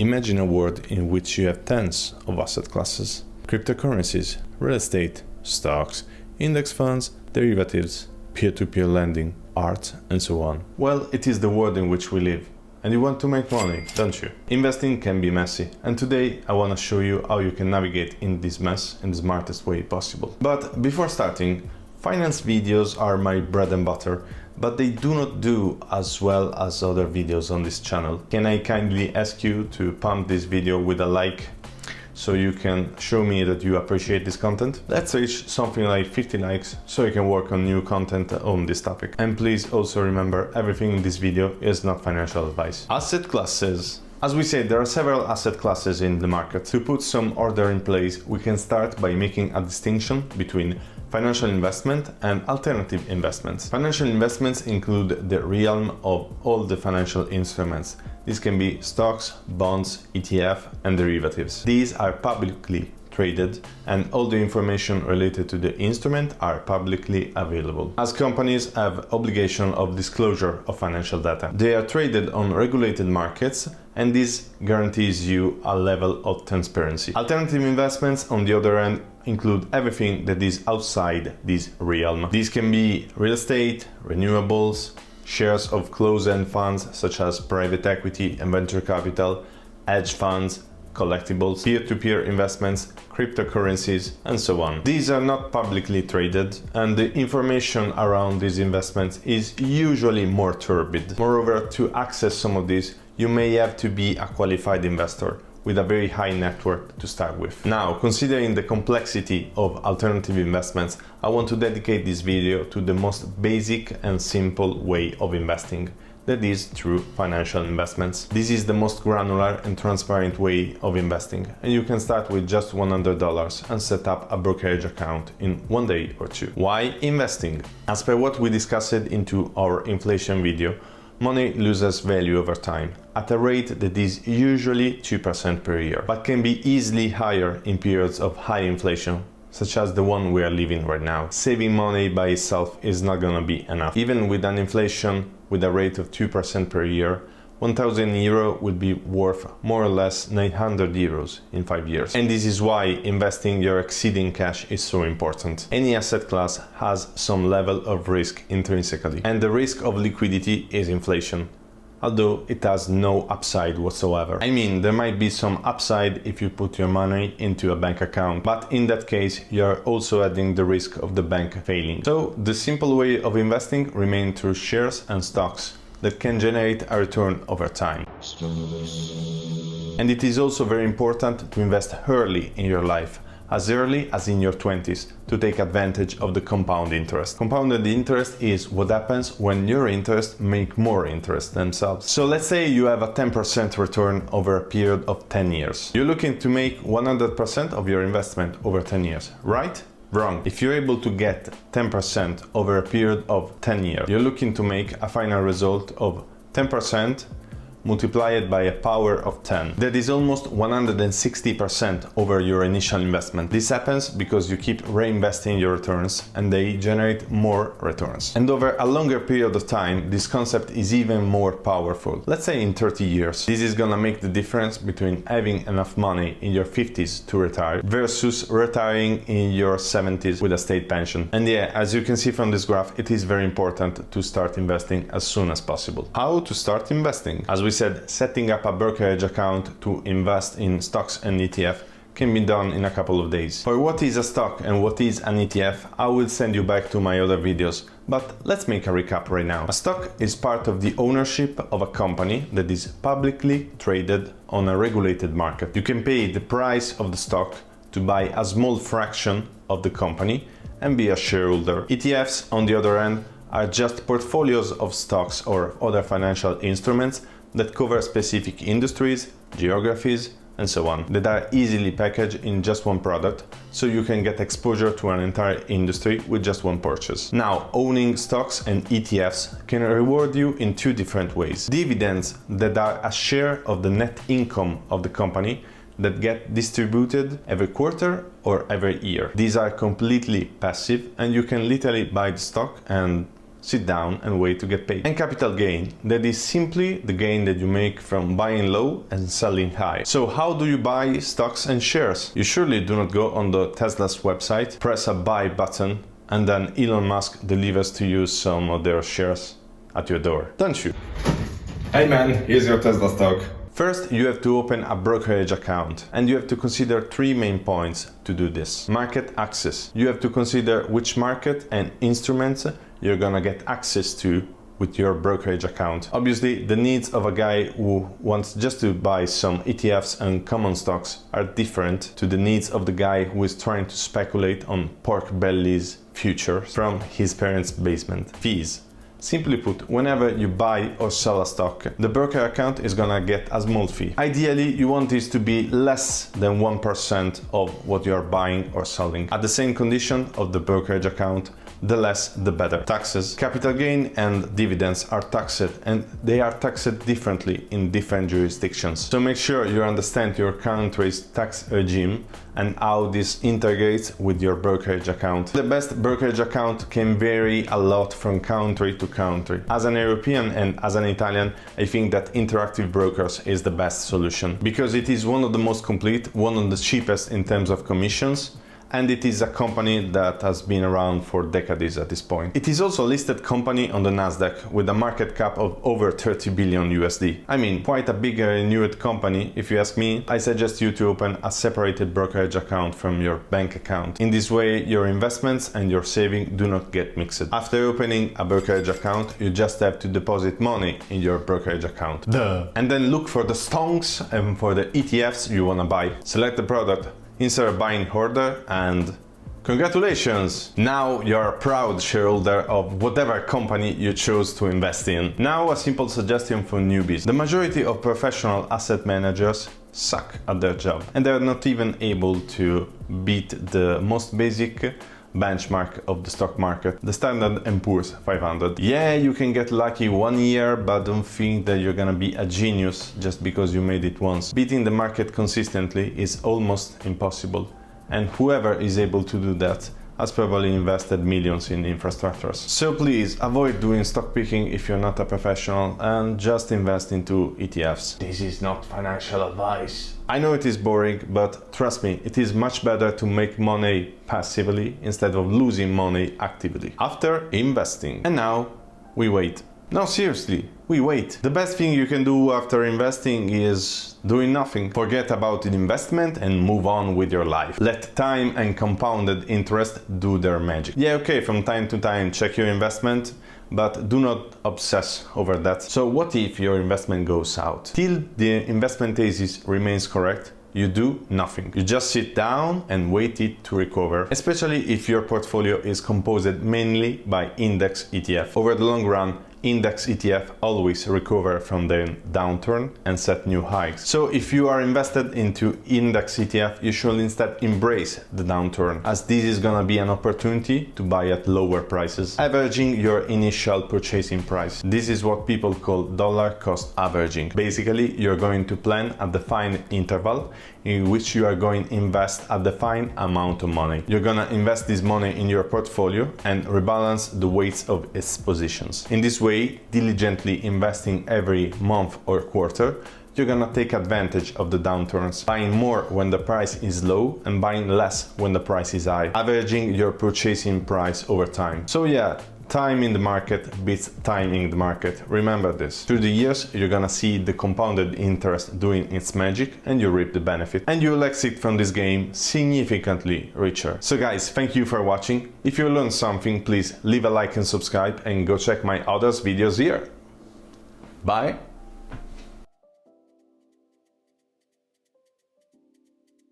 Imagine a world in which you have tens of asset classes: cryptocurrencies, real estate, stocks, index funds, derivatives, peer-to-peer lending, art, and so on. Well, it is the world in which we live. And you want to make money, don't you? Investing can be messy, and today I want to show you how you can navigate in this mess in the smartest way possible. But before starting, finance videos are my bread and butter, but they do not do as well as other videos on this channel. Can I kindly ask you to pump this video with a like, so you can show me that you appreciate this content? Let's reach something like 50 likes so you can work on new content on this topic. And please also remember, everything in this video is not financial advice. Asset classes. As we said, there are several asset classes in the market. To put some order in place, we can start by making a distinction between financial investment and alternative investments. Financial investments include the realm of all the financial instruments. These can be stocks, bonds, ETF, and derivatives. These are publicly traded, and all the information related to the instrument are publicly available, as companies have obligation of disclosure of financial data. They are traded on regulated markets, and this guarantees you a level of transparency. Alternative investments, on the other hand, include everything that is outside this realm. These can be real estate, renewables, shares of closed-end funds such as private equity and venture capital, hedge funds, collectibles, peer-to-peer investments, cryptocurrencies, and so on. These are not publicly traded, and the information around these investments is usually more turbid. Moreover, to access some of these, you may have to be a qualified investor with a very high net worth to start with. Now, considering the complexity of alternative investments, I want to dedicate this video to the most basic and simple way of investing. That is through financial investments. This is the most granular and transparent way of investing, and you can start with just $100 and set up a brokerage account in 1 day or 2. Why investing? As per what we discussed into our inflation video, money loses value over time at a rate that is usually 2% per year, but can be easily higher in periods of high inflation, such as the one we are living right now. Saving money by itself is not gonna be enough. Even with an inflation with a rate of 2% per year, 1,000 euro would be worth more or less 900 euros in 5 years. And this is why investing your exceeding cash is so important. Any asset class has some level of risk intrinsically, and the risk of liquidity is inflation, although it has no upside whatsoever. I mean, there might be some upside if you put your money into a bank account, but in that case, you're also adding the risk of the bank failing. So the simple way of investing remains through shares and stocks that can generate a return over time. And it is also very important to invest early in your life, as early as in your 20s, to take advantage of the compound interest. Compounded interest is what happens when your interests make more interest themselves. So let's say you have a 10% return over a period of 10 years. You're looking to make 100% of your investment over 10 years, right? Wrong. If you're able to get 10% over a period of 10 years, you're looking to make a final result of 10% multiplied by a power of 10. That is almost 160% over your initial investment. This happens because you keep reinvesting your returns and they generate more returns. And over a longer period of time, this concept is even more powerful. Let's say in 30 years. This is gonna make the difference between having enough money in your 50s to retire versus retiring in your 70s with a state pension. And yeah, as you can see from this graph, it is very important to start investing as soon as possible. How to start investing? As we said, setting up a brokerage account to invest in stocks and ETF can be done in a couple of days. For what is a stock and what is an ETF, I will send you back to my other videos, but let's make a recap right now. A stock is part of the ownership of a company that is publicly traded on a regulated market. You can pay the price of the stock to buy a small fraction of the company and be a shareholder. ETFs, on the other hand, are just portfolios of stocks or other financial instruments that cover specific industries, geographies, and so on, that are easily packaged in just one product, so you can get exposure to an entire industry with just one purchase. Now, owning stocks and ETFs can reward you in two different ways. Dividends that are a share of the net income of the company that get distributed every quarter or every year. These are completely passive, and you can literally buy the stock and sit down and wait to get paid. And capital gain, that is simply the gain that you make from buying low and selling high. So how do you buy stocks and shares? You surely do not go on the Tesla's website, press a buy button, and then Elon Musk delivers to you some of their shares at your door, don't you? Hey man, here's your Tesla stock. First, you have to open a brokerage account, and you have to consider three main points to do this. Market access. You have to consider which market and instruments you're gonna get access to with your brokerage account. Obviously, the needs of a guy who wants just to buy some ETFs and common stocks are different to the needs of the guy who is trying to speculate on pork bellies futures from his parents' basement. Fees. Simply put, whenever you buy or sell a stock, the broker account is gonna get a small fee. Ideally, you want this to be less than 1% of what you are buying or selling. At the same condition of the brokerage account, the less the better. Taxes. Capital gain and dividends are taxed, and they are taxed differently in different jurisdictions. So make sure you understand your country's tax regime and how this integrates with your brokerage account. The best brokerage account can vary a lot from country to country. As an European and as an Italian, I think that Interactive Brokers is the best solution because it is one of the most complete, one of the cheapest in terms of commissions, and it is a company that has been around for decades at this point. It is also a listed company on the Nasdaq with a market cap of over 30 billion USD. I mean, quite a big renewed company. If you ask me, I suggest you to open a separated brokerage account from your bank account. In this way, your investments and your saving do not get mixed. After opening a brokerage account, you just have to deposit money in your brokerage account. And then look for the stocks and for the ETFs you wanna buy. Select the product, insert a buying order, and congratulations! Now you're a proud shareholder of whatever company you chose to invest in. Now a simple suggestion for newbies. The majority of professional asset managers suck at their job and they're not even able to beat the most basic benchmark of the stock market, the Standard & Poor's 500. Yeah, you can get lucky one year, but don't think that you're gonna be a genius just because you made it once. Beating the market consistently is almost impossible, and whoever is able to do that has probably invested millions in infrastructures. So please avoid doing stock picking if you're not a professional and just invest into ETFs. This is not financial advice. I know it is boring, but trust me, it is much better to make money passively instead of losing money actively after investing. And now we wait. No, seriously, we wait. The best thing you can do after investing is doing nothing. Forget about the investment and move on with your life. Let time and compounded interest do their magic. Yeah, okay, from time to time check your investment, but do not obsess over that. So what if your investment goes out? Till the investment thesis remains correct, you do nothing. You just sit down and wait it to recover, especially if your portfolio is composed mainly by index ETF. Over the long run, index ETF always recover from the downturn and set new highs. So if you are invested into index ETF, you should instead embrace the downturn, as this is gonna be an opportunity to buy at lower prices, averaging your initial purchasing price. This is what people call dollar cost averaging. Basically, you're going to plan a defined interval in which you are going to invest a defined amount of money. You're gonna invest this money in your portfolio and rebalance the weights of its positions. In this way, diligently investing every month or quarter, you're gonna take advantage of the downturns, buying more when the price is low and buying less when the price is high, averaging your purchasing price over time. So yeah, time in the market beats time in the market. Remember this. Through the years, you're gonna see the compounded interest doing its magic and you reap the benefit. And you'll exit from this game significantly richer. So guys, thank you for watching. If you learned something, please leave a like and subscribe and go check my other videos here. Bye!